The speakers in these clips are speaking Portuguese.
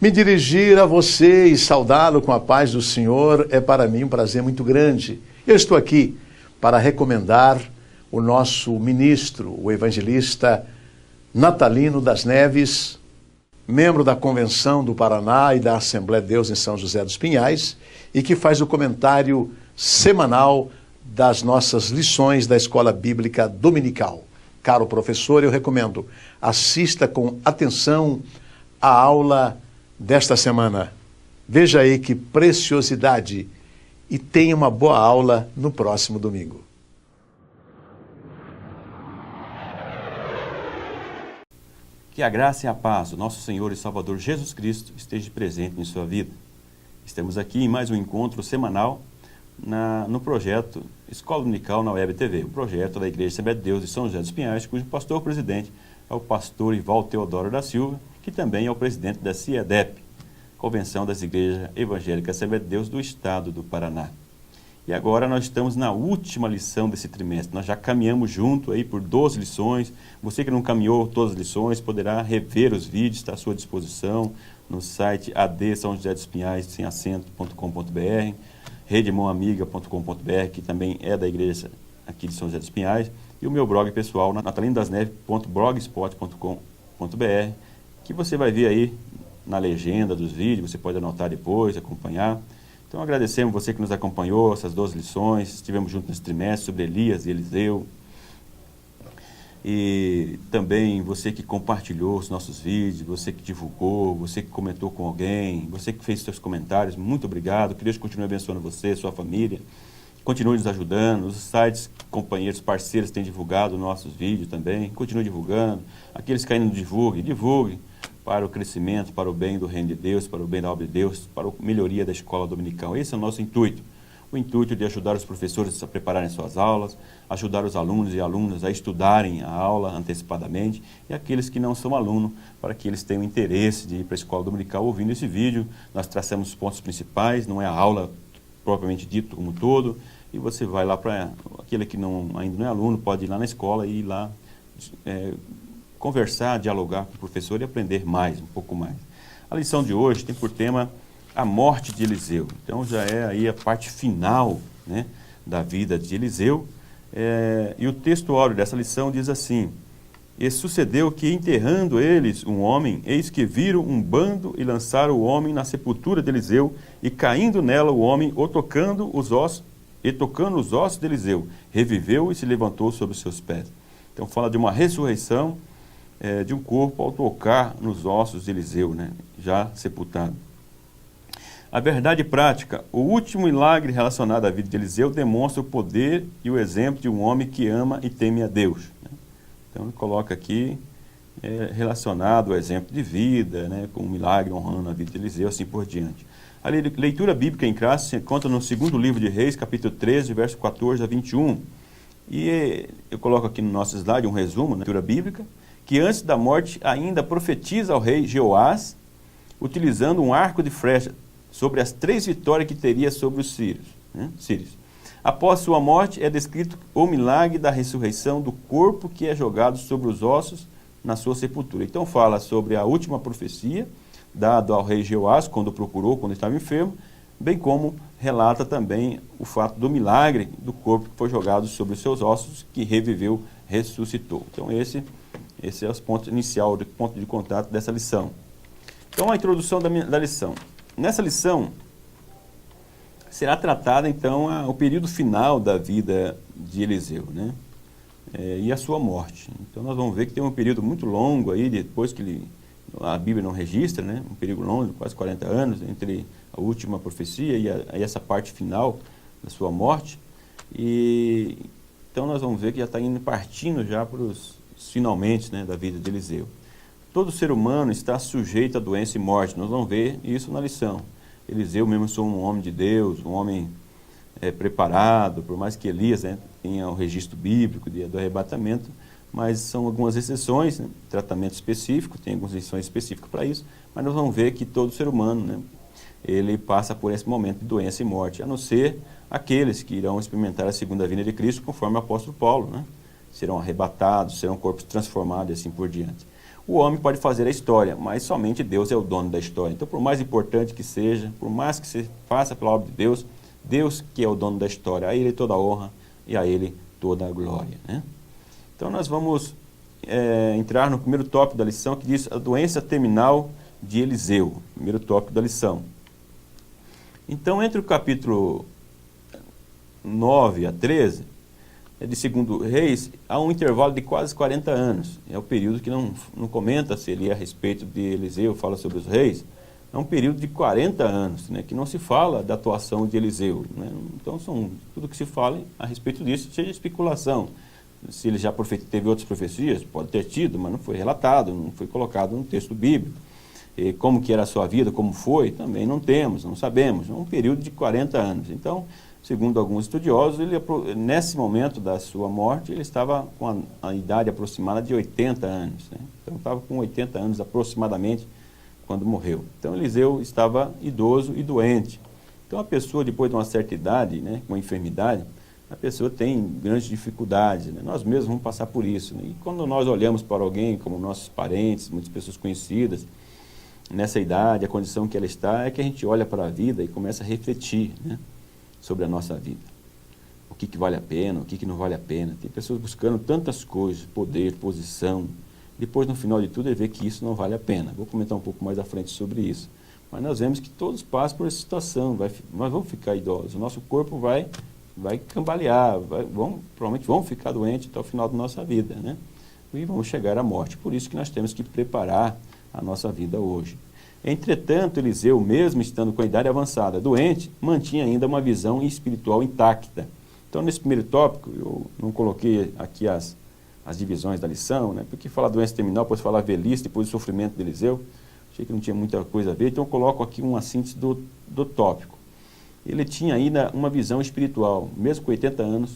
Me dirigir a você e saudá-lo com a paz do Senhor é para mim um prazer muito grande. Eu estou aqui para recomendar o nosso ministro, o evangelista Natalino das Neves, membro da Convenção do Paraná e da Assembleia de Deus em São José dos Pinhais, e que faz o comentário semanal das nossas lições da Escola Bíblica Dominical. Caro professor, eu recomendo, assista com atenção a aula desta semana. Veja aí que preciosidade e tenha uma boa aula no próximo domingo. Que a graça e a paz do nosso Senhor e Salvador Jesus Cristo esteja presente em sua vida. Estamos aqui em mais um encontro semanal no projeto Escola Dominical na Web TV, o projeto da Igreja Assembleia de Deus de São José dos Pinhais, cujo pastor-presidente é o pastor Ival Teodoro da Silva, que também é o presidente da CIEDEP, Convenção das Igrejas Evangélicas Assembleia de Deus do Estado do Paraná. E agora nós estamos na última lição desse trimestre. Nós já caminhamos junto aí por 12 lições. Você que não caminhou todas as lições poderá rever os vídeos, está à sua disposição no site adsãojosé-dos-pinhais.com.br, redemonamiga.com.br, que também é da igreja aqui de São José dos Pinhais, e o meu blog pessoal, natalinodasneves.blogspot.com.br, que você vai ver aí na legenda dos vídeos, você pode anotar depois, acompanhar. Então agradecemos você que nos acompanhou, essas 12 lições, estivemos juntos nesse trimestre sobre Elias e Eliseu. E também você que compartilhou os nossos vídeos, você que divulgou, você que comentou com alguém, você que fez seus comentários, muito obrigado. Que Deus continue abençoando você, sua família. Continue nos ajudando. Os sites, companheiros, parceiros têm divulgado nossos vídeos também. Continue divulgando. Aqueles que ainda não divulguem para o crescimento, para o bem do reino de Deus, para o bem da obra de Deus, para a melhoria da escola dominical. Esse é o nosso intuito. O intuito de ajudar os professores a prepararem suas aulas, ajudar os alunos e alunas a estudarem a aula antecipadamente, e aqueles que não são alunos, para que eles tenham interesse de ir para a escola dominical ouvindo esse vídeo. Nós traçamos os pontos principais, não é a aula propriamente dito como um todo, e você vai lá para aquele que ainda não é aluno, pode ir lá na escola e ir lá conversar, dialogar com o professor e aprender mais, um pouco mais. A lição de hoje tem por tema a morte de Eliseu. Então já é aí a parte final, né, da vida de Eliseu. E o texto áureo dessa lição diz assim: E sucedeu que, enterrando eles um homem, eis que viram um bando e lançaram o homem na sepultura de Eliseu, e caindo nela o homem, tocando os ossos de Eliseu, reviveu e se levantou sobre os seus pés. Então fala de uma ressurreição de um corpo ao tocar nos ossos de Eliseu, né, já sepultado. A verdade prática, o último milagre relacionado à vida de Eliseu demonstra o poder e o exemplo de um homem que ama e teme a Deus. Né? Então ele coloca aqui relacionado ao exemplo de vida, né, com um milagre honrando a vida de Eliseu, assim por diante. A leitura bíblica em classe se encontra no segundo livro de Reis, capítulo 13, verso 14 a 21. E eu coloco aqui no nosso slide um resumo da leitura bíblica, que antes da morte ainda profetiza ao rei Jeoás, utilizando um arco de flecha, sobre as 3 vitórias que teria sobre os sírios. Após sua morte, é descrito o milagre da ressurreição do corpo que é jogado sobre os ossos na sua sepultura. Então fala sobre a última profecia, dada ao rei Jeoás, quando estava enfermo, bem como relata também o fato do milagre do corpo que foi jogado sobre os seus ossos, que reviveu, ressuscitou. Então esse é o ponto inicial, o ponto de contato dessa lição. Então a introdução da lição. Nessa lição, será tratada, então, o período final da vida de Eliseu, né? E a sua morte. Então, nós vamos ver que tem um período muito longo aí, depois que a Bíblia não registra, né? Um período longo, quase 40 anos, entre a última profecia e essa parte final da sua morte. E então, nós vamos ver que já está partindo já para os finalmente, né, da vida de Eliseu. Todo ser humano está sujeito a doença e morte. Nós vamos ver isso na lição. Eliseu mesmo foi um homem de Deus, um homem preparado, por mais que Elias, né, tenha o registro bíblico do arrebatamento, mas são algumas exceções, né, tratamento específico, tem algumas exceções específicas para isso, mas nós vamos ver que todo ser humano, né, ele passa por esse momento de doença e morte, a não ser aqueles que irão experimentar a segunda vinda de Cristo, conforme o apóstolo Paulo, né? Serão arrebatados, serão corpos transformados e assim por diante. O homem pode fazer a história, mas somente Deus é o dono da história. Então, por mais importante que seja, por mais que você faça pela obra de Deus, Deus que é o dono da história, a Ele toda a honra e a Ele toda a glória, né? Então, nós vamos entrar no primeiro tópico da lição, que diz a doença terminal de Eliseu, primeiro tópico da lição. Então, entre o capítulo 9 a 13, de 2 Reis, há um intervalo de quase 40 anos. É o período que não comenta se ele é a respeito de Eliseu, fala sobre os reis. É um período de 40 anos, né, que não se fala da atuação de Eliseu, né? Então, tudo que se fala a respeito disso seja especulação. Se ele já teve outras profecias, pode ter tido, mas não foi relatado, não foi colocado no texto bíblico. E como que era a sua vida, como foi, também não temos, não sabemos. É um período de 40 anos. Então, segundo alguns estudiosos, nesse momento da sua morte, ele estava com a idade aproximada de 80 anos, né? Então, estava com 80 anos aproximadamente quando morreu. Então, Eliseu estava idoso e doente. Então, a pessoa, depois de uma certa idade, né, com enfermidade, a pessoa tem grandes dificuldades, né? Nós mesmos vamos passar por isso, né? E quando nós olhamos para alguém, como nossos parentes, muitas pessoas conhecidas, nessa idade, a condição que ela está, é que a gente olha para a vida e começa a refletir, né, sobre a nossa vida. O que vale a pena, o que não vale a pena. Tem pessoas buscando tantas coisas, poder, posição. Depois, no final de tudo, é ver que isso não vale a pena. Vou comentar um pouco mais à frente sobre isso. Mas nós vemos que todos passam por essa situação. Nós vamos ficar idosos. O nosso corpo vai cambalear. Provavelmente vamos ficar doentes até o final da nossa vida, né? E vamos chegar à morte. Por isso que nós temos que preparar a nossa vida hoje. Entretanto, Eliseu, mesmo estando com a idade avançada, doente, mantinha ainda uma visão espiritual intacta. Então, nesse primeiro tópico, eu não coloquei aqui as divisões da lição, né? Porque falar doença terminal, depois falar velhice, depois o sofrimento de Eliseu, achei que não tinha muita coisa a ver, então eu coloco aqui uma síntese do tópico. Ele tinha ainda uma visão espiritual, mesmo com 80 anos,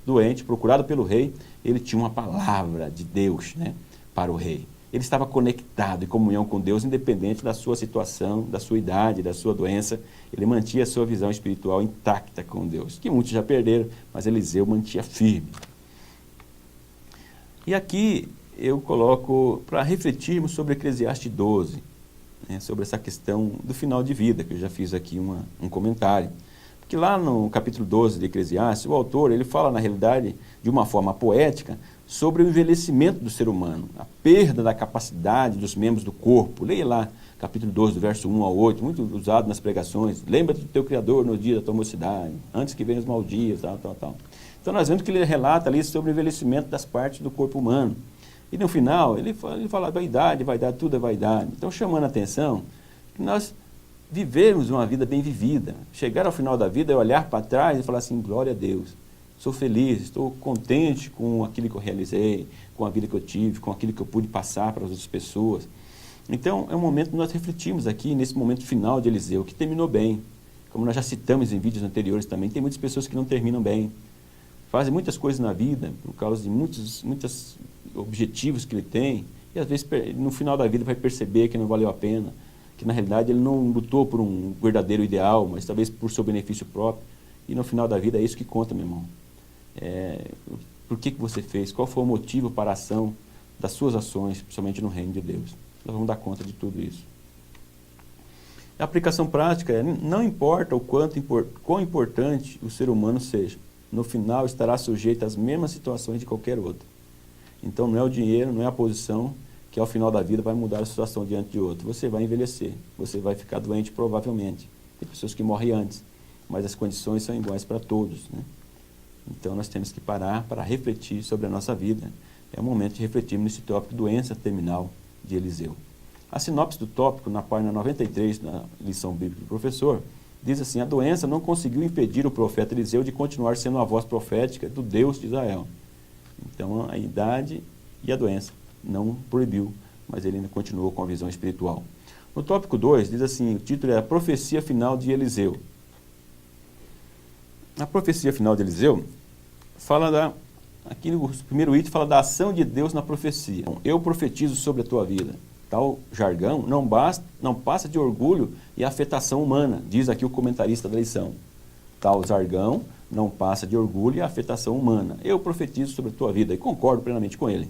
doente, procurado pelo rei, ele tinha uma palavra de Deus, né, para o rei. Ele estava conectado em comunhão com Deus, independente da sua situação, da sua idade, da sua doença. Ele mantinha a sua visão espiritual intacta com Deus, que muitos já perderam, mas Eliseu mantinha firme. E aqui eu coloco para refletirmos sobre Eclesiastes 12, né, sobre essa questão do final de vida, que eu já fiz aqui um comentário. Porque lá no capítulo 12 de Eclesiastes, o autor ele fala, na realidade, de uma forma poética, sobre o envelhecimento do ser humano, a perda da capacidade dos membros do corpo. Leia lá, capítulo 12, do verso 1 ao 8, muito usado nas pregações. Lembra-te do teu Criador no dia da tua mocidade, antes que venham os maus dias, tal. Então nós vemos que ele relata ali sobre o envelhecimento das partes do corpo humano. E no final, ele fala vaidade, tudo é vaidade. Então, chamando a atenção, que nós vivemos uma vida bem vivida. Chegar ao final da vida é olhar para trás e falar assim, glória a Deus. Sou feliz, estou contente com aquilo que eu realizei, com a vida que eu tive, com aquilo que eu pude passar para as outras pessoas. Então, é um momento que nós refletimos aqui, nesse momento final de Eliseu, que terminou bem. Como nós já citamos em vídeos anteriores também, tem muitas pessoas que não terminam bem. Fazem muitas coisas na vida, por causa de muitos objetivos que ele tem, e às vezes, no final da vida, vai perceber que não valeu a pena, que na realidade ele não lutou por um verdadeiro ideal, mas talvez por seu benefício próprio. E no final da vida é isso que conta, meu irmão. Por que você fez? Qual foi o motivo para a ação das suas ações, principalmente no reino de Deus? Nós vamos dar conta de tudo isso. A aplicação prática é, não importa o quão importante o ser humano seja, no final estará sujeito às mesmas situações de qualquer outro. Então não é o dinheiro, não é a posição que ao final da vida vai mudar a situação diante de outro. Você vai envelhecer, você vai ficar doente provavelmente. Tem pessoas que morrem antes, mas as condições são iguais para todos, né? Então nós temos que parar para refletir sobre a nossa vida. É o momento de refletirmos nesse tópico doença terminal de Eliseu. A sinopse do tópico, na página 93 da lição bíblica do professor, diz assim, a doença não conseguiu impedir o profeta Eliseu de continuar sendo a voz profética do Deus de Israel. Então a idade e a doença não proibiu, mas ele ainda continuou com a visão espiritual. No tópico 2, diz assim, o título é a profecia final de Eliseu. A profecia final de Eliseu fala aqui no primeiro item, fala da ação de Deus na profecia. Eu profetizo sobre a tua vida. Tal jargão não passa de orgulho e afetação humana, diz aqui o comentarista da lição. Tal jargão não passa de orgulho e afetação humana. Eu profetizo sobre a tua vida e concordo plenamente com ele.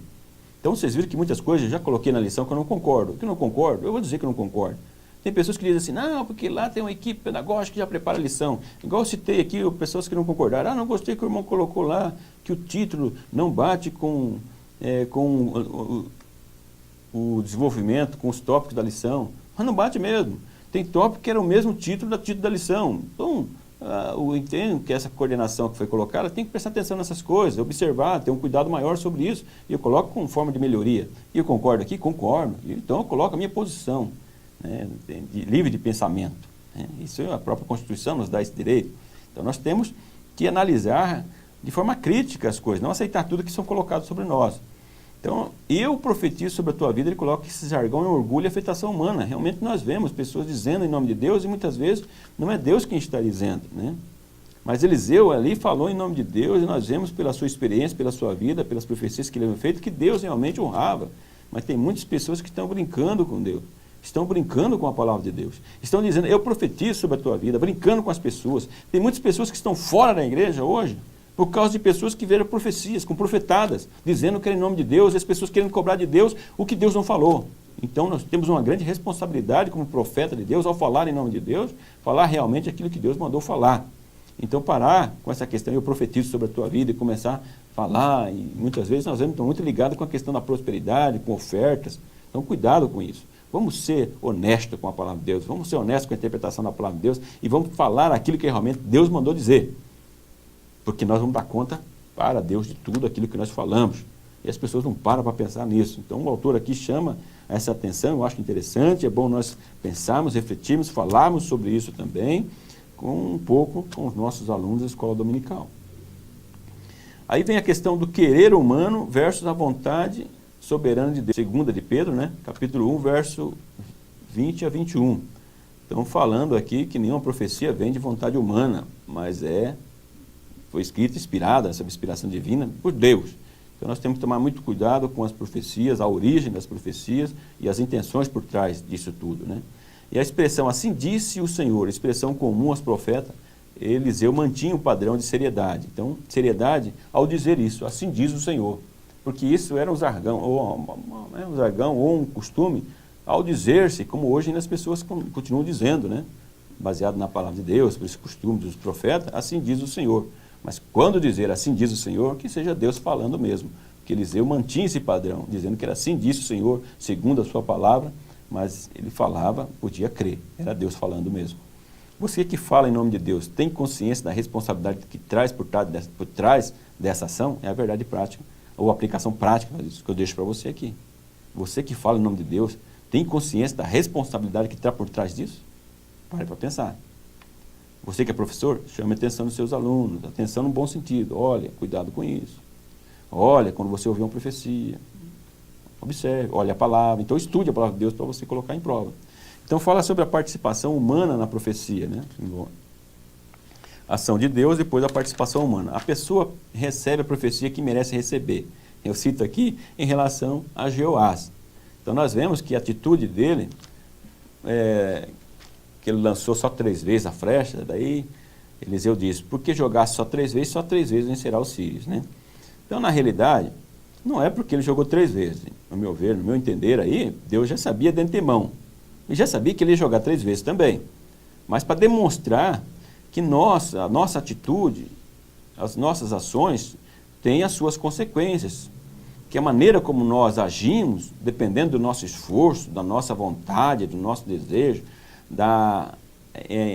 Então vocês viram que muitas coisas eu já coloquei na lição que eu não concordo. Que eu não concordo, eu vou dizer que eu não concordo. Tem pessoas que dizem assim, não, porque lá tem uma equipe pedagógica que já prepara a lição. Igual eu citei aqui, pessoas que não concordaram. Não gostei que o irmão colocou lá que o título não bate com o desenvolvimento, com os tópicos da lição. Mas não bate mesmo. Tem tópico que era o mesmo título da lição. Então, eu entendo que essa coordenação que foi colocada tem que prestar atenção nessas coisas, observar, ter um cuidado maior sobre isso. E eu coloco como forma de melhoria. E eu concordo aqui? Concordo. Então eu coloco a minha posição, né, livre de pensamento. Né? Isso a própria Constituição nos dá esse direito. Então nós temos que analisar de forma crítica as coisas, não aceitar tudo que são colocados sobre nós. Então, eu profetizo sobre a tua vida, ele coloca que esse jargão é orgulho e afetação humana. Realmente nós vemos pessoas dizendo em nome de Deus e muitas vezes não é Deus quem está dizendo, né? Mas Eliseu ali falou em nome de Deus e nós vemos pela sua experiência, pela sua vida, pelas profecias que ele havia feito, que Deus realmente honrava. Mas tem muitas pessoas que estão brincando com Deus, estão brincando com a palavra de Deus. Estão dizendo, eu profetizo sobre a tua vida, brincando com as pessoas. Tem muitas pessoas que estão fora da igreja hoje, por causa de pessoas que viram profecias, com profetadas, dizendo que era em nome de Deus, e as pessoas querendo cobrar de Deus o que Deus não falou. Então nós temos uma grande responsabilidade como profeta de Deus, ao falar em nome de Deus, falar realmente aquilo que Deus mandou falar. Então parar com essa questão, eu profetizo sobre a tua vida, e começar a falar, e muitas vezes nós estamos muito ligados com a questão da prosperidade, com ofertas. Então cuidado com isso. Vamos ser honestos com a palavra de Deus, vamos ser honestos com a interpretação da palavra de Deus, e vamos falar aquilo que realmente Deus mandou dizer. Porque nós vamos dar conta para Deus de tudo aquilo que nós falamos. E as pessoas não param para pensar nisso. Então o autor aqui chama essa atenção, eu acho interessante, é bom nós pensarmos, refletirmos, falarmos sobre isso também, com um pouco com os nossos alunos da escola dominical. Aí vem a questão do querer humano versus a vontade soberana de Deus. Segunda de Pedro, né? Capítulo 1, verso 20 a 21. Então falando aqui que nenhuma profecia vem de vontade humana, mas foi escrita, inspirada, essa inspiração divina, por Deus. Então nós temos que tomar muito cuidado com as profecias, a origem das profecias e as intenções por trás disso tudo, né? E a expressão, assim disse o Senhor, expressão comum aos profetas, Eliseu mantinha um padrão de seriedade. Então, seriedade ao dizer isso, assim diz o Senhor. Porque isso era um jargão, ou um costume, ao dizer-se, como hoje ainda as pessoas continuam dizendo, né? Baseado na palavra de Deus, por esse costume dos profetas, assim diz o Senhor. Mas quando dizer assim diz o Senhor, que seja Deus falando mesmo. Porque Eliseu mantinha esse padrão, dizendo que era assim disse o Senhor, segundo a sua palavra, mas ele falava, podia crer, era Deus falando mesmo. Você que fala em nome de Deus, tem consciência da responsabilidade que traz por trás dessa ação? É a verdade prática, ou a aplicação prática disso que eu deixo para você aqui. Você que fala em nome de Deus, tem consciência da responsabilidade que está por trás disso? Pare para pensar. Você que é professor, chame a atenção dos seus alunos, atenção no bom sentido. Olha, cuidado com isso. Olha, quando você ouvir uma profecia, observe, olha a palavra. Então estude a palavra de Deus para você colocar em prova. Então fala sobre a participação humana na profecia, né? Ação de Deus, depois a participação humana. A pessoa recebe a profecia que merece receber. Eu cito aqui em relação a Jeoás. Então nós vemos que a atitude dele, que ele lançou só 3 vezes a flecha, daí Eliseu disse, porque jogasse só 3 vezes vencerá os sírios, né? Então na realidade, não é porque ele jogou 3 vezes, no meu ver, no meu entender aí, Deus já sabia de antemão. E já sabia que ele ia jogar 3 vezes também. Mas para demonstrar que a nossa atitude, as nossas ações, têm as suas consequências. Que a maneira como nós agimos, dependendo do nosso esforço, da nossa vontade, do nosso desejo, da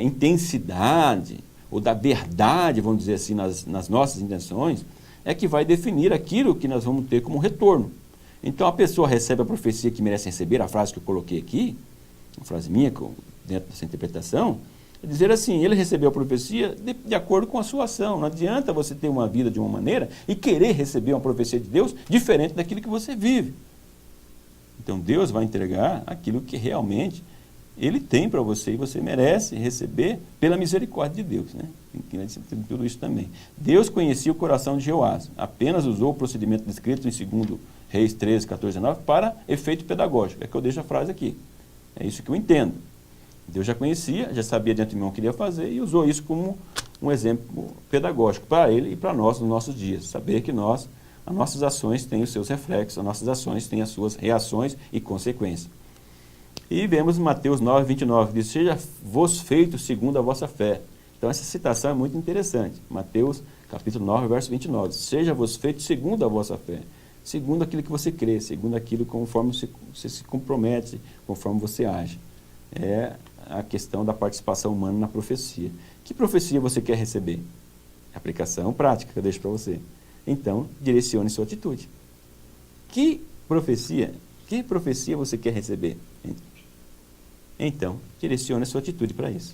intensidade, ou da verdade, vamos dizer assim, nas nossas intenções, é que vai definir aquilo que nós vamos ter como retorno. Então a pessoa recebe a profecia que merece receber, a frase que eu coloquei aqui, uma frase minha, dentro dessa interpretação, é dizer assim, ele recebeu a profecia de acordo com a sua ação. Não adianta você ter uma vida de uma maneira e querer receber uma profecia de Deus diferente daquilo que você vive. Então Deus vai entregar aquilo que realmente Ele tem para você e você merece receber pela misericórdia de Deus, né? Tem tudo isso também. Deus conhecia o coração de Jeoás, apenas usou o procedimento descrito em 2 Reis 13, 14, 19 para efeito pedagógico. É que eu deixo a frase aqui. É isso que eu entendo. Deus já conhecia, já sabia de antemão o que ele ia fazer e usou isso como um exemplo pedagógico para ele e para nós nos nossos dias. Saber que nós as nossas ações têm os seus reflexos, as nossas ações têm as suas reações e consequências. E vemos em Mateus 9, 29, que diz, seja vos feito segundo a vossa fé. Então essa citação é muito interessante. Mateus capítulo 9, verso 29. Seja vos feito segundo a vossa fé. Segundo aquilo que você crê, segundo aquilo conforme você se compromete, conforme você age. É a questão da participação humana na profecia. Que profecia você quer receber? Aplicação prática que eu deixo para você. Então, direcione sua atitude. Que profecia você quer receber? Então, direcione sua atitude para isso.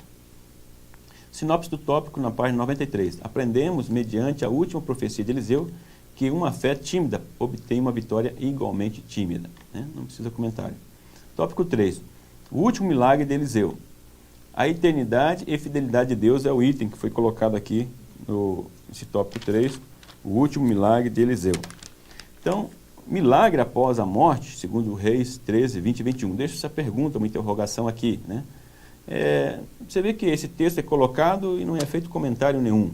Sinopse do tópico na página 93. Aprendemos, mediante a última profecia de Eliseu, que uma fé tímida obtém uma vitória igualmente tímida. Né? Não precisa comentário. Tópico 3. O último milagre de Eliseu. A eternidade e fidelidade de Deus é o item que foi colocado aqui nesse tópico 3, o último milagre de Eliseu. Então, milagre após a morte, segundo Reis 13, 20 e 21. Deixa essa pergunta, uma interrogação aqui. Né? Você vê que esse texto é colocado e não é feito comentário nenhum.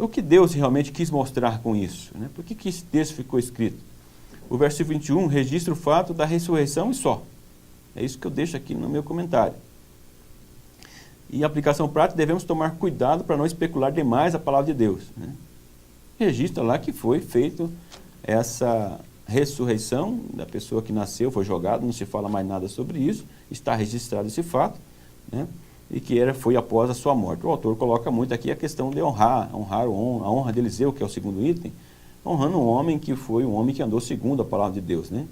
O que Deus realmente quis mostrar com isso? Né? Por que esse texto ficou escrito? O versículo 21 registra o fato da ressurreição e só. É isso que eu deixo aqui no meu comentário. E a aplicação prática, devemos tomar cuidado para não especular demais a palavra de Deus. Né? Registra lá que foi feito essa ressurreição da pessoa que nasceu, foi jogado, não se fala mais nada sobre isso, está registrado esse fato, né? E que foi após a sua morte. O autor coloca muito aqui a questão de honrar a honra de Eliseu, que é o segundo item, honrando um homem que foi um homem que andou segundo a palavra de Deus. Né?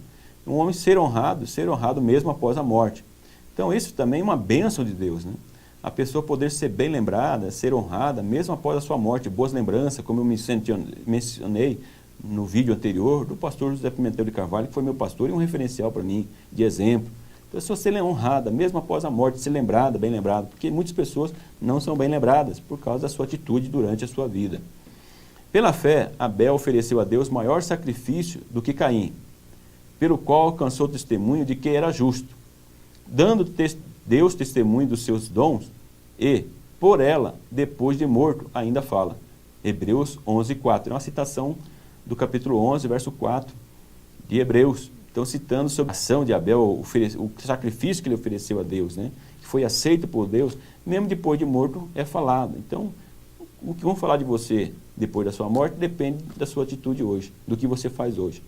Um homem ser honrado mesmo após a morte. Então isso também é uma bênção de Deus. Né? A pessoa poder ser bem lembrada, ser honrada, mesmo após a sua morte, boas lembranças, como eu mencionei no vídeo anterior, do pastor José Pimentel de Carvalho, que foi meu pastor e um referencial para mim, de exemplo. A pessoa ser honrada, mesmo após a morte, ser lembrada, bem lembrada, porque muitas pessoas não são bem lembradas por causa da sua atitude durante a sua vida. Pela fé, Abel ofereceu a Deus maior sacrifício do que Caim, pelo qual alcançou o testemunho de que era justo, dando Deus testemunho dos seus dons e, por ela, depois de morto, ainda fala. Hebreus 11, 4. É uma citação do capítulo 11, verso 4 de Hebreus. Então, citando sobre a ação de Abel, o sacrifício que ele ofereceu a Deus, né? Que foi aceito por Deus, mesmo depois de morto, é falado. Então, o que vamos falar de você depois da sua morte depende da sua atitude hoje, do que você faz hoje.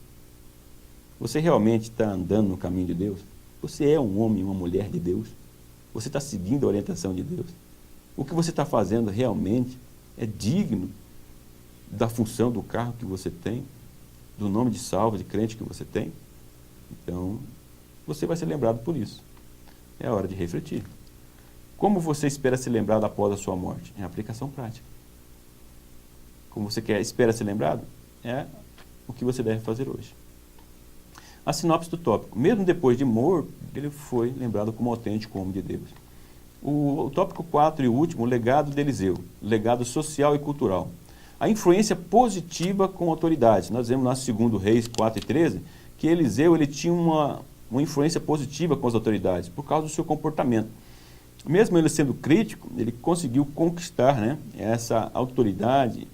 Você realmente está andando no caminho de Deus? Você é um homem e uma mulher de Deus? Você está seguindo a orientação de Deus? O que você está fazendo realmente é digno da função do cargo que você tem, do nome de salvo, de crente que você tem? Então, você vai ser lembrado por isso. É a hora de refletir. Como você espera ser lembrado após a sua morte? É a aplicação prática. Como você espera ser lembrado? É o que você deve fazer hoje. A sinopse do tópico. Mesmo depois de morto, ele foi lembrado como autêntico homem de Deus. O tópico 4 e o último, o legado de Eliseu. Legado social e cultural. A influência positiva com autoridades. Nós vemos lá no 2 Reis 4 e 13, que Eliseu ele tinha uma influência positiva com as autoridades, por causa do seu comportamento. Mesmo ele sendo crítico, ele conseguiu conquistar, né, essa autoridade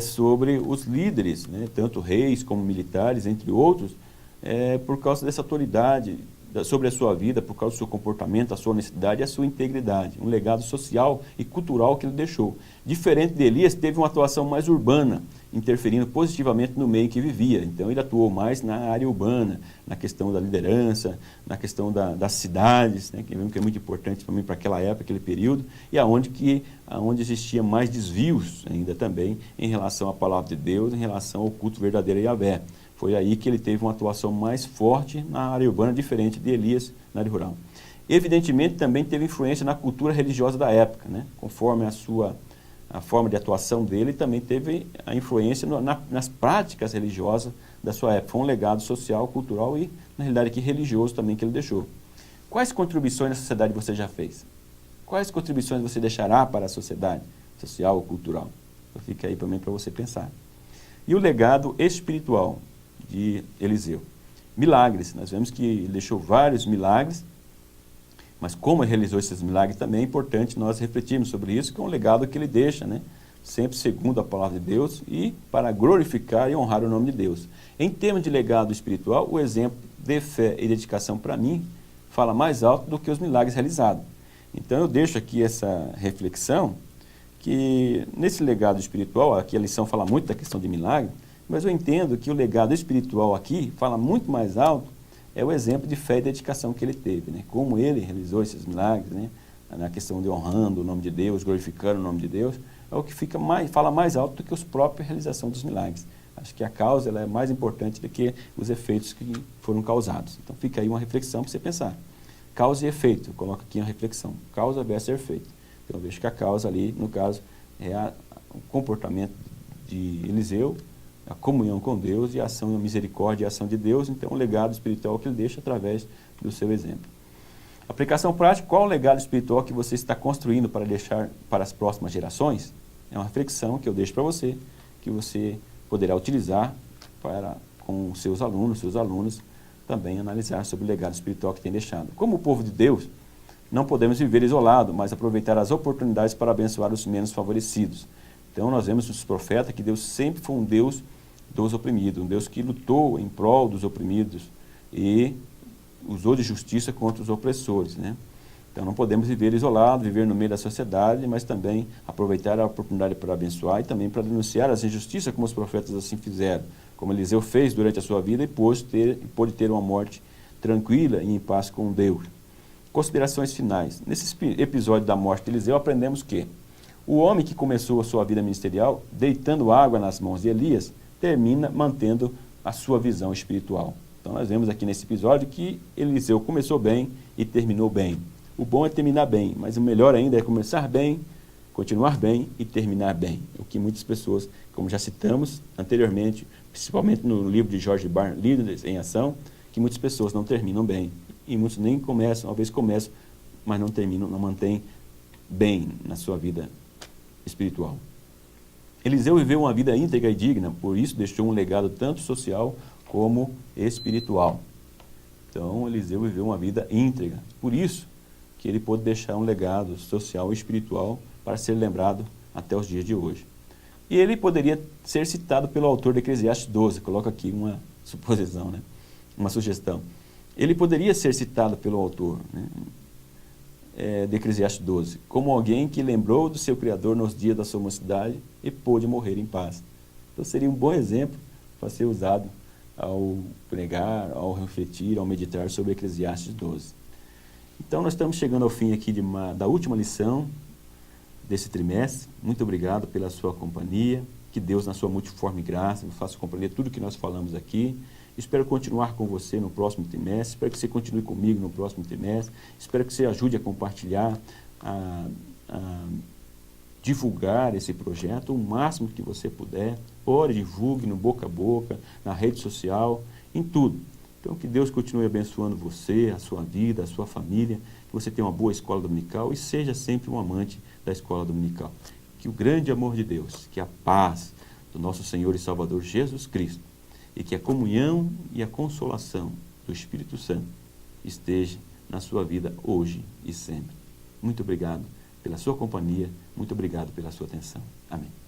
sobre os líderes, né, tanto reis como militares, entre outros, por causa dessa autoridade sobre a sua vida, por causa do seu comportamento, a sua honestidade e a sua integridade. Um legado social e cultural que ele deixou. Diferente de Elias, teve uma atuação mais urbana, interferindo positivamente no meio que vivia. Então ele atuou mais na área urbana, na questão da liderança, na questão das cidades, né, que é muito importante também para aquela época, aquele período, e aonde existia mais desvios ainda também em relação à palavra de Deus, em relação ao culto verdadeiro a Yahvé. Foi aí que ele teve uma atuação mais forte na área urbana, diferente de Elias na área rural. Evidentemente, também teve influência na cultura religiosa da época, né? Conforme a forma de atuação dele, também teve a influência nas práticas religiosas da sua época. Foi um legado social, cultural e, na realidade, aqui religioso também que ele deixou. Quais contribuições na sociedade você já fez? Quais contribuições você deixará para a sociedade social ou cultural? Então, fica aí também para você pensar. E o legado espiritual de Eliseu. Milagres, nós vemos que ele deixou vários milagres, mas como ele realizou esses milagres também é importante nós refletirmos sobre isso, que é um legado que ele deixa, né? sempre segundo a palavra de Deus e para glorificar e honrar o nome de Deus. Em termos de legado espiritual, o exemplo de fé e dedicação, para mim, fala mais alto do que os milagres realizados. Então eu deixo aqui essa reflexão, que nesse legado espiritual, aqui a lição fala muito da questão de milagre, mas eu entendo que o legado espiritual aqui fala muito mais alto, é o exemplo de fé e dedicação que ele teve, né? Como ele realizou esses milagres, né? Na questão de honrando o nome de Deus, glorificando o nome de Deus, é o que fala mais alto do que a própria realização dos milagres. Acho que a causa ela é mais importante do que os efeitos que foram causados. Então fica aí uma reflexão para você pensar. Causa e efeito, eu coloco aqui uma reflexão. Causa versus efeito. Então eu vejo que a causa ali, no caso, é o comportamento de Eliseu, a comunhão com Deus e a ação, a misericórdia e a ação de Deus. Então o legado espiritual que ele deixa através do seu exemplo. Aplicação prática, qual o legado espiritual que você está construindo para deixar para as próximas gerações? É uma reflexão que eu deixo para você, que você poderá utilizar para, com seus alunos também analisar sobre o legado espiritual que tem deixado. Como o povo de Deus, não podemos viver isolado, mas aproveitar as oportunidades para abençoar os menos favorecidos. Então nós vemos nos profetas que Deus sempre foi um Deus dos oprimidos, um Deus que lutou em prol dos oprimidos e usou de justiça contra os opressores, né? Então não podemos viver isolados, viver no meio da sociedade, mas também aproveitar a oportunidade para abençoar e também para denunciar as injustiças, como os profetas assim fizeram, como Eliseu fez durante a sua vida e pôde ter uma morte tranquila e em paz com Deus. Considerações finais. Nesse episódio da morte de Eliseu, aprendemos que o homem que começou a sua vida ministerial, deitando água nas mãos de Elias, termina mantendo a sua visão espiritual. Então nós vemos aqui nesse episódio que Eliseu começou bem e terminou bem. O bom é terminar bem, mas o melhor ainda é começar bem, continuar bem e terminar bem. O que muitas pessoas, como já citamos anteriormente, principalmente no livro de George Barna, Líderes em Ação, que muitas pessoas não terminam bem. E muitos nem começam, talvez começam, mas não terminam, não mantêm bem na sua vida espiritual. Eliseu viveu uma vida íntegra e digna, por isso deixou um legado tanto social como espiritual. Então, Eliseu viveu uma vida íntegra, por isso que ele pôde deixar um legado social e espiritual para ser lembrado até os dias de hoje. E ele poderia ser citado pelo autor de Eclesiastes 12, coloca aqui uma suposição, né? Uma sugestão. Ele poderia ser citado pelo autor, né, de Eclesiastes 12, como alguém que lembrou do seu Criador nos dias da sua mocidade e pôde morrer em paz. Então seria um bom exemplo para ser usado ao pregar, ao refletir, ao meditar sobre Eclesiastes 12. Então nós estamos chegando ao fim aqui da última lição desse trimestre. Muito obrigado pela sua companhia. Que Deus, na sua multiforme graça, me faça compreender tudo que nós falamos aqui. Espero continuar com você no próximo trimestre. Espero que você continue comigo no próximo trimestre. Espero que você ajude a compartilhar, a divulgar esse projeto o máximo que você puder. Ore, divulgue no boca a boca, na rede social, em tudo. Então, que Deus continue abençoando você, a sua vida, a sua família, que você tenha uma boa escola dominical e seja sempre um amante da escola dominical. Que o grande amor de Deus, que a paz do nosso Senhor e Salvador Jesus Cristo e que a comunhão e a consolação do Espírito Santo esteja na sua vida hoje e sempre. Muito obrigado pela sua companhia, muito obrigado pela sua atenção. Amém.